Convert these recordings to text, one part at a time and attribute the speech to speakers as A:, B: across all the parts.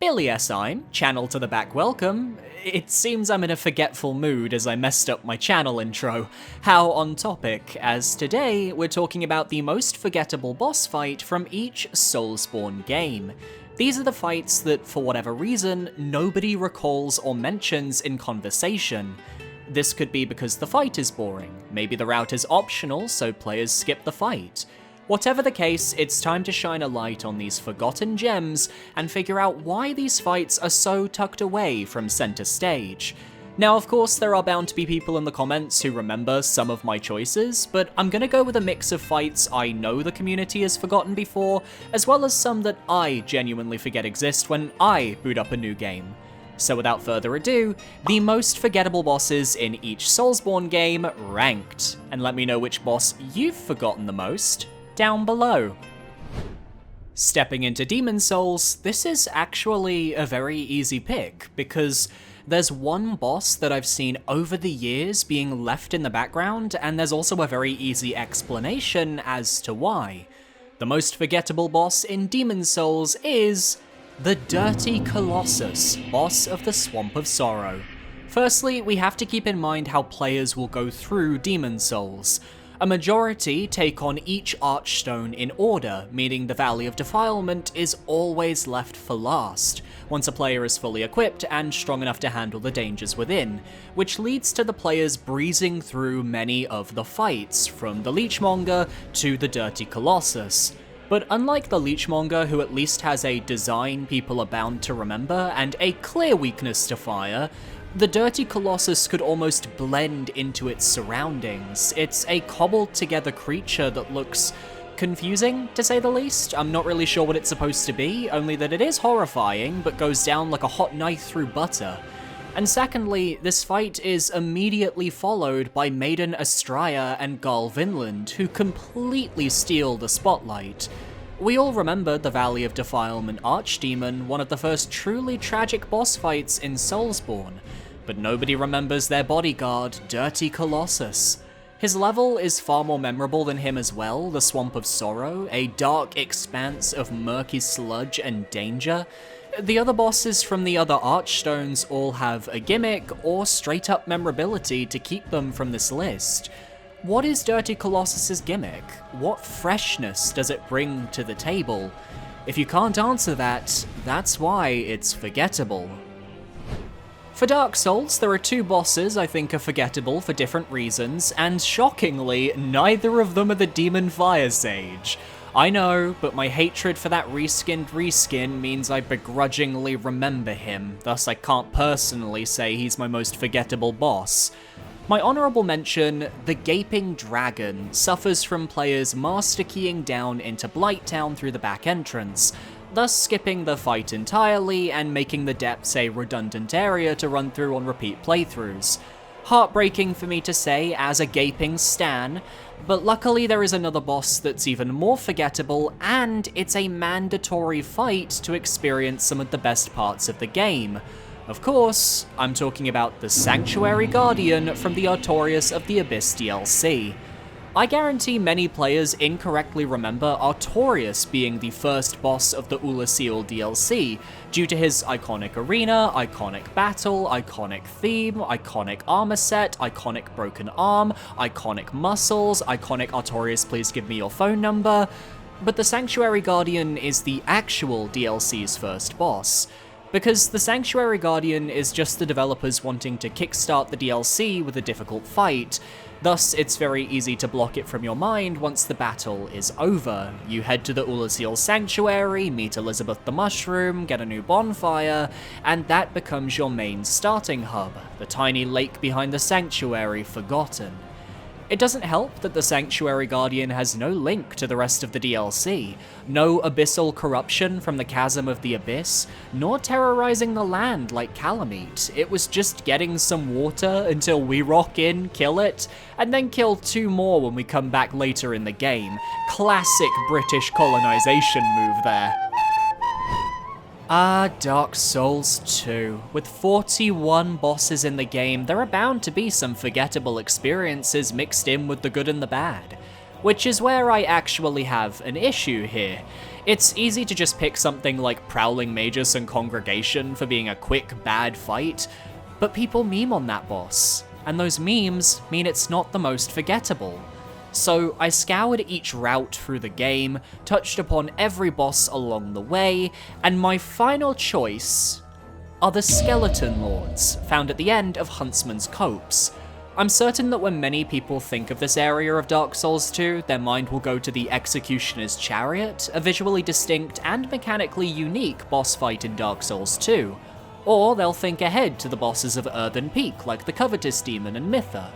A: Biliasime, channel to the back welcome. It seems I'm in a forgetful mood as I messed up my channel intro. How on topic, as today we're talking about the most forgettable boss fight from each Soulsborne game. These are the fights that, for whatever reason, nobody recalls or mentions in conversation. This could be because the fight is boring, maybe the route is optional so players skip the fight. Whatever the case, it's time to shine a light on these forgotten gems and figure out why these fights are so tucked away from center stage. Now, of course, there are bound to be people in the comments who remember some of my choices, but I'm gonna go with a mix of fights I know the community has forgotten before, as well as some that I genuinely forget exist when I boot up a new game. So without further ado, the most forgettable bosses in each Soulsborne game ranked, and let me know which boss you've forgotten the most down below. Stepping into Demon Souls, this is actually a very easy pick, because there's one boss that I've seen over the years being left in the background, and there's also a very easy explanation as to why. The most forgettable boss in Demon Souls is the Dirty Colossus, boss of the Swamp of Sorrow. Firstly, we have to keep in mind how players will go through Demon Souls. A majority take on each archstone in order, meaning the Valley of Defilement is always left for last, once a player is fully equipped and strong enough to handle the dangers within, which leads to the players breezing through many of the fights, from the Leechmonger to the Dirty Colossus. But unlike the Leechmonger, who at least has a design people are bound to remember and a clear weakness to fire, the Dirty Colossus could almost blend into its surroundings. It's a cobbled together creature that looks confusing, to say the least. I'm not really sure what it's supposed to be, only that it is horrifying, but goes down like a hot knife through butter. And secondly, this fight is immediately followed by Maiden Astraea and Garl Vinland, who completely steal the spotlight. We all remember the Valley of Defilement Archdemon, one of the first truly tragic boss fights in Soulsborne, but nobody remembers their bodyguard, Dirty Colossus. His level is far more memorable than him as well, the Swamp of Sorrow, a dark expanse of murky sludge and danger. The other bosses from the other Archstones all have a gimmick or straight up memorability to keep them from this list. What is Dirty Colossus's gimmick? What freshness does it bring to the table? If you can't answer that, that's why it's forgettable. For Dark Souls, there are two bosses I think are forgettable for different reasons, and shockingly, neither of them are the Demon Fire Sage. I know, but my hatred for that reskinned reskin means I begrudgingly remember him, thus I can't personally say he's my most forgettable boss. My honourable mention, the Gaping Dragon, suffers from players master keying down into Blighttown through the back entrance, thus skipping the fight entirely and making the depths a redundant area to run through on repeat playthroughs. Heartbreaking for me to say as a gaping stan, but luckily there is another boss that's even more forgettable, and it's a mandatory fight to experience some of the best parts of the game. Of course, I'm talking about the Sanctuary Guardian from the Artorias of the Abyss DLC. I guarantee many players incorrectly remember Artorias being the first boss of the Ulasil DLC, due to his iconic arena, iconic battle, iconic theme, iconic armor set, iconic broken arm, iconic muscles, iconic Artorias please give me your phone number, but the Sanctuary Guardian is the actual DLC's first boss. Because the Sanctuary Guardian is just the developers wanting to kickstart the DLC with a difficult fight, thus it's very easy to block it from your mind once the battle is over. You head to the Ulasil Sanctuary, meet Elizabeth the Mushroom, get a new bonfire, and that becomes your main starting hub, the tiny lake behind the Sanctuary forgotten. It doesn't help that the Sanctuary Guardian has no link to the rest of the DLC, no abyssal corruption from the Chasm of the Abyss, nor terrorizing the land like Calamite. It was just getting some water until we rock in, kill it, and then kill two more when we come back later in the game. Classic British colonization move there. Dark Souls 2. With 41 bosses in the game, there are bound to be some forgettable experiences mixed in with the good and the bad. Which is where I actually have an issue here. It's easy to just pick something like Prowling Magus and Congregation for being a quick, bad fight, but people meme on that boss, and those memes mean it's not the most forgettable. So I scoured each route through the game, touched upon every boss along the way, and my final choice are the Skeleton Lords, found at the end of Huntsman's Copse. I'm certain that when many people think of this area of Dark Souls 2, their mind will go to the Executioner's Chariot, a visually distinct and mechanically unique boss fight in Dark Souls 2. Or they'll think ahead to the bosses of Earthen Peak, like the Covetous Demon and Mytha.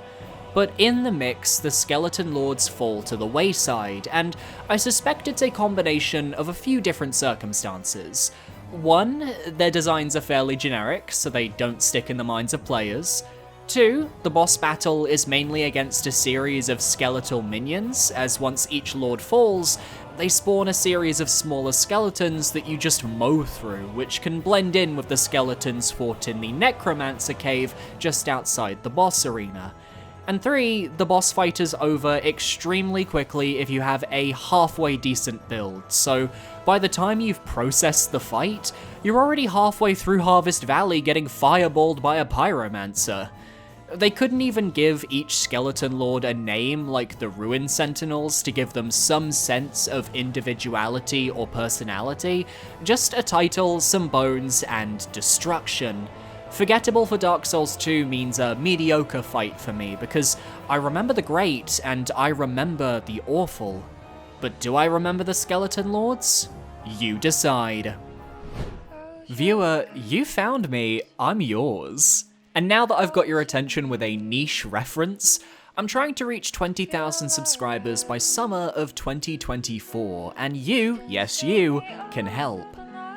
A: But in the mix, the Skeleton Lords fall to the wayside, and I suspect it's a combination of a few different circumstances. One, their designs are fairly generic, so they don't stick in the minds of players. Two, the boss battle is mainly against a series of skeletal minions, as once each lord falls, they spawn a series of smaller skeletons that you just mow through, which can blend in with the skeletons fought in the Necromancer Cave just outside the boss arena. And three, the boss fight is over extremely quickly if you have a halfway decent build, so by the time you've processed the fight, you're already halfway through Harvest Valley getting fireballed by a pyromancer. They couldn't even give each skeleton lord a name like the Ruin Sentinels to give them some sense of individuality or personality, just a title, some bones, and destruction. Forgettable for Dark Souls 2 means a mediocre fight for me, because I remember the great and I remember the awful. But do I remember the Skeleton Lords? You decide. Viewer, you found me, I'm yours. And now that I've got your attention with a niche reference, I'm trying to reach 20,000 subscribers by summer of 2024, and you, yes you, can help.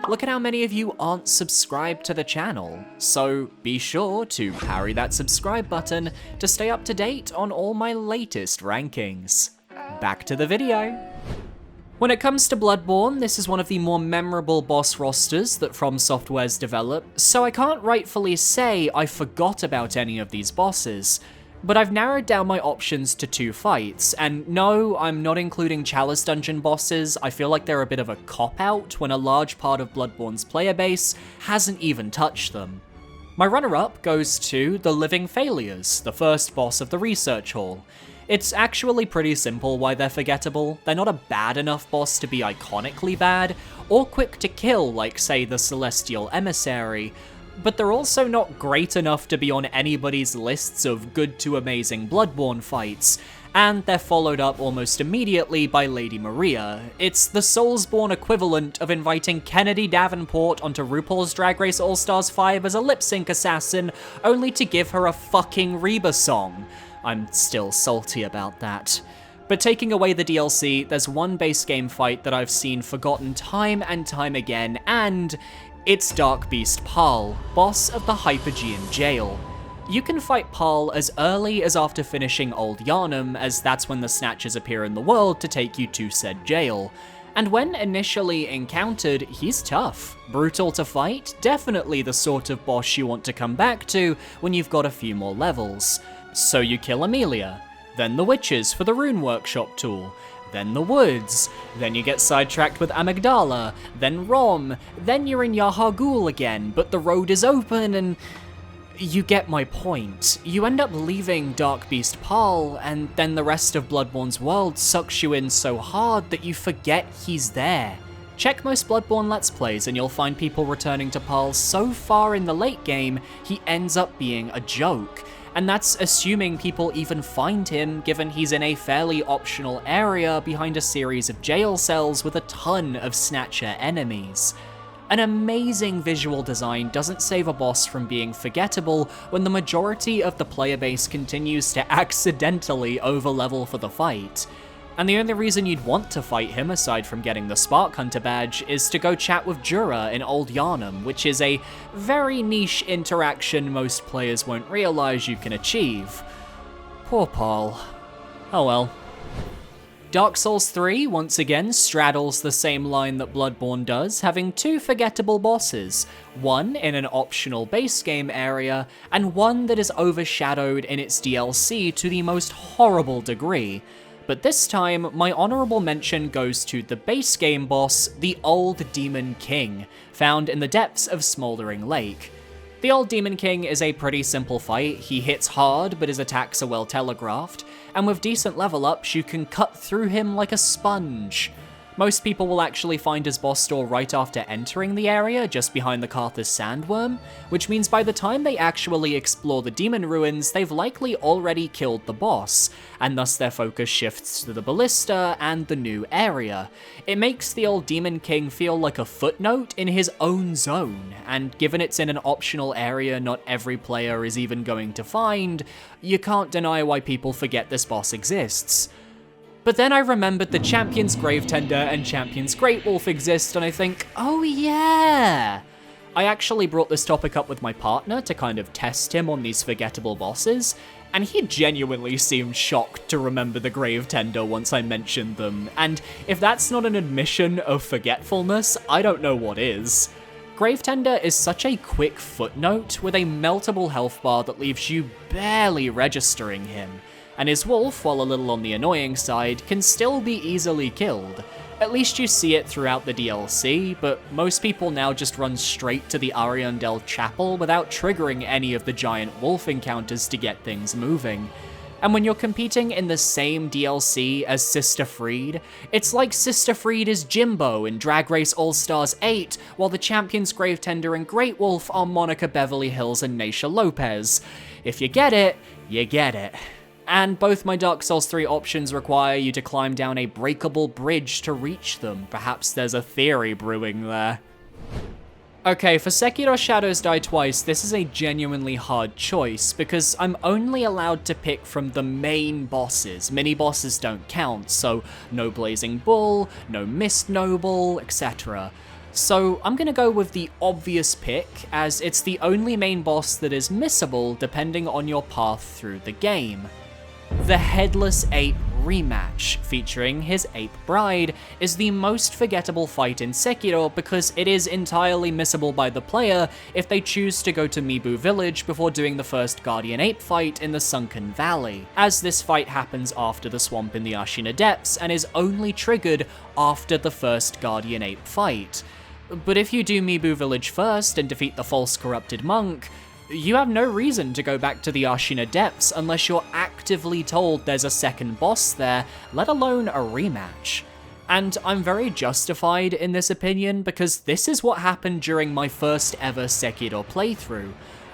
A: Look at how many of you aren't subscribed to the channel, so be sure to parry that subscribe button to stay up to date on all my latest rankings. Back to the video. When it comes to Bloodborne, this is one of the more memorable boss rosters that From Software's developed, so I can't rightfully say I forgot about any of these bosses. But I've narrowed down my options to 2 fights, and no, I'm not including Chalice Dungeon bosses. I feel like they're a bit of a cop-out when a large part of Bloodborne's player base hasn't even touched them. My runner-up goes to the Living Failures, the first boss of the Research Hall. It's actually pretty simple why they're forgettable. They're not a bad enough boss to be iconically bad, or quick to kill like, say, the Celestial Emissary, but they're also not great enough to be on anybody's lists of good to amazing Bloodborne fights, and they're followed up almost immediately by Lady Maria. It's the Soulsborne equivalent of inviting Kennedy Davenport onto RuPaul's Drag Race All-Stars 5 as a lip-sync assassin, only to give her a fucking Reba song. I'm still salty about that. But taking away the DLC, there's one base game fight that I've seen forgotten time and time again, and it's Dark Beast Paarl, boss of the Hypogean Jail. You can fight Paarl as early as after finishing Old Yharnam, as that's when the Snatchers appear in the world to take you to said jail. And when initially encountered, he's tough. Brutal to fight, definitely the sort of boss you want to come back to when you've got a few more levels. So you kill Amelia, then the Witches for the Rune Workshop tool, then the Woods, then you get sidetracked with Amygdala, then Rom, then you're in Yahar'gul again, but the road is open and... You get my point. You end up leaving Dark Beast Paarl, and then the rest of Bloodborne's world sucks you in so hard that you forget he's there. Check most Bloodborne Let's Plays and you'll find people returning to Paarl so far in the late game, he ends up being a joke. And that's assuming people even find him, given he's in a fairly optional area behind a series of jail cells with a ton of Snatcher enemies. An amazing visual design doesn't save a boss from being forgettable when the majority of the player base continues to accidentally overlevel for the fight. And the only reason you'd want to fight him, aside from getting the Spark Hunter badge, is to go chat with Jura in Old Yharnam, which is a very niche interaction most players won't realize you can achieve. Poor Paarl. Oh well. Dark Souls 3 once again straddles the same line that Bloodborne does, having 2 forgettable bosses, one in an optional base game area, and one that is overshadowed in its DLC to the most horrible degree. But this time, my honorable mention goes to the base game boss, the Old Demon King, found in the depths of Smoldering Lake. The Old Demon King is a pretty simple fight. He hits hard, but his attacks are well telegraphed, and with decent level ups, you can cut through him like a sponge. Most people will actually find his boss store right after entering the area, just behind the Carthus Sandworm, which means by the time they actually explore the demon ruins, they've likely already killed the boss, and thus their focus shifts to the Ballista and the new area. It makes the Old Demon King feel like a footnote in his own zone, and given it's in an optional area not every player is even going to find, you can't deny why people forget this boss exists. But then I remembered the Champion's Gravetender and Champion's Great Wolf exist, and I think, oh yeah! I actually brought this topic up with my partner to kind of test him on these forgettable bosses, and he genuinely seemed shocked to remember the Gravetender once I mentioned them, and if that's not an admission of forgetfulness, I don't know what is. Gravetender is such a quick footnote with a meltable health bar that leaves you barely registering him, and his wolf, while a little on the annoying side, can still be easily killed. At least you see it throughout the DLC, but most people now just run straight to the Ariandel Chapel without triggering any of the giant wolf encounters to get things moving. And when you're competing in the same DLC as Sister Freed, it's like Sister Freed is Jimbo in Drag Race All-Stars 8, while the Champions Gravetender and Great Wolf are Monica Beverly Hills and Naisha Lopez. If you get it, you get it. And both my Dark Souls 3 options require you to climb down a breakable bridge to reach them. Perhaps there's a theory brewing there. Okay, for Sekiro Shadows Die Twice, this is a genuinely hard choice, because I'm only allowed to pick from the main bosses. Mini-bosses don't count, so no Blazing Bull, no Mist Noble, etc. So I'm gonna go with the obvious pick, as it's the only main boss that is missable depending on your path through the game. The Headless Ape Rematch, featuring his ape bride, is the most forgettable fight in Sekiro because it is entirely missable by the player if they choose to go to Mibu Village before doing the first Guardian Ape fight in the Sunken Valley, as this fight happens after the swamp in the Ashina Depths and is only triggered after the first Guardian Ape fight. But if you do Mibu Village first and defeat the false corrupted monk, you have no reason to go back to the Ashina Depths unless you're actively told there's a second boss there, let alone a rematch. And I'm very justified in this opinion because this is what happened during my first ever Sekiro playthrough.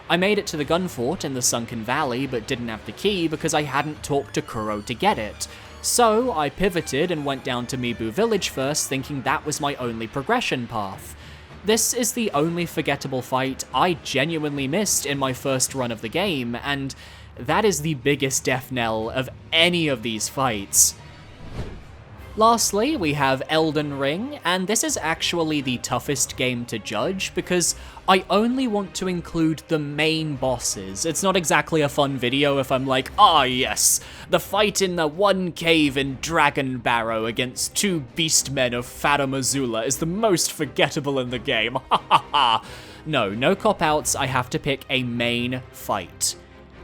A: I made it to the gun fort in the Sunken Valley but didn't have the key because I hadn't talked to Kuro to get it. So I pivoted and went down to Mibu Village first, thinking that was my only progression path. This is the only forgettable fight I genuinely missed in my first run of the game, and that is the biggest death knell of any of these fights. Lastly, we have Elden Ring, and this is actually the toughest game to judge because I only want to include the main bosses. It's not exactly a fun video if I'm like, ah yes, the fight in the one cave in Dragon Barrow against two beastmen of Farum Azula is the most forgettable in the game, ha ha ha. No cop-outs, I have to pick a main fight.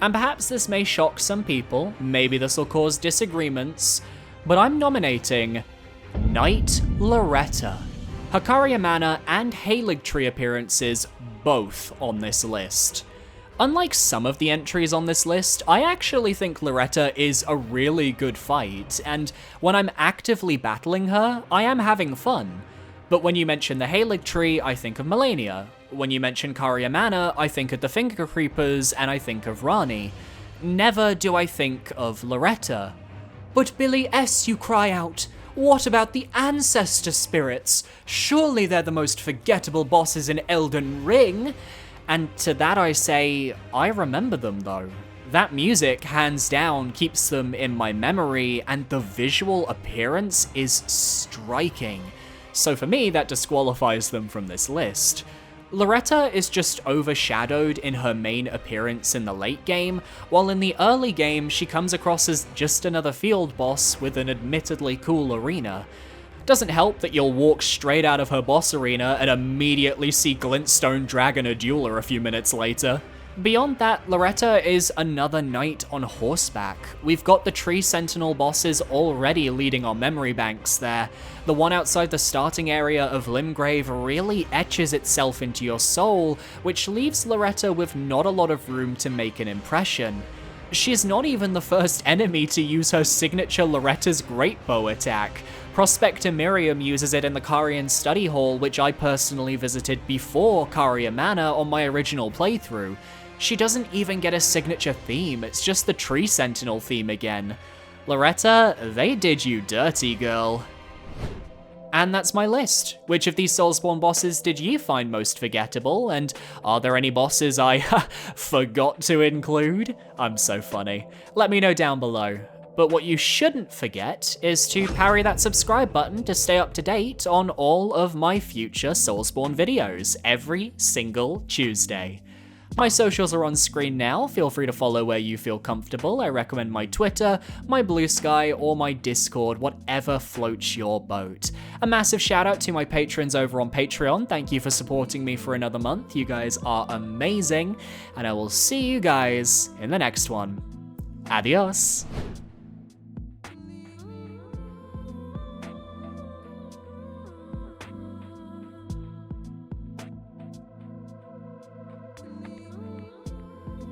A: And perhaps this may shock some people, maybe this will cause disagreements, but I'm nominating Knight Loretta. Hakaria Manor and Halig Tree appearances both on this list. Unlike some of the entries on this list, I actually think Loretta is a really good fight, and when I'm actively battling her, I am having fun. But when you mention the Halig Tree, I think of Melania. When you mention Karia Manor, I think of the Finger Creepers, and I think of Rani. Never do I think of Loretta. But Billy S., you cry out, what about the ancestor spirits? Surely they're the most forgettable bosses in Elden Ring. And to that I say, I remember them though. That music, hands down, keeps them in my memory, and the visual appearance is striking. So for me, that disqualifies them from this list. Loretta is just overshadowed in her main appearance in the late game, while in the early game she comes across as just another field boss with an admittedly cool arena. Doesn't help that you'll walk straight out of her boss arena and immediately see Glintstone Dragon a dueler a few minutes later. Beyond that, Loretta is another knight on horseback. We've got the Tree Sentinel bosses already leading our memory banks there. The one outside the starting area of Limgrave really etches itself into your soul, which leaves Loretta with not a lot of room to make an impression. She's not even the first enemy to use her signature Loretta's Great Bow attack. Prospector Miriam uses it in the Carian Study Hall, which I personally visited before Caria Manor on my original playthrough. She doesn't even get a signature theme, it's just the Tree Sentinel theme again. Loretta, they did you dirty, girl. And that's my list. Which of these Soulsborne bosses did you find most forgettable, and are there any bosses I forgot to include? I'm so funny. Let me know down below. But what you shouldn't forget is to parry that subscribe button to stay up to date on all of my future Soulsborne videos every single Tuesday. My socials are on screen now, feel free to follow where you feel comfortable. I recommend my Twitter, my Blue Sky, or my Discord, whatever floats your boat. A massive shout out to my patrons over on Patreon, thank you for supporting me for another month, you guys are amazing, and I will see you guys in the next one. Adios!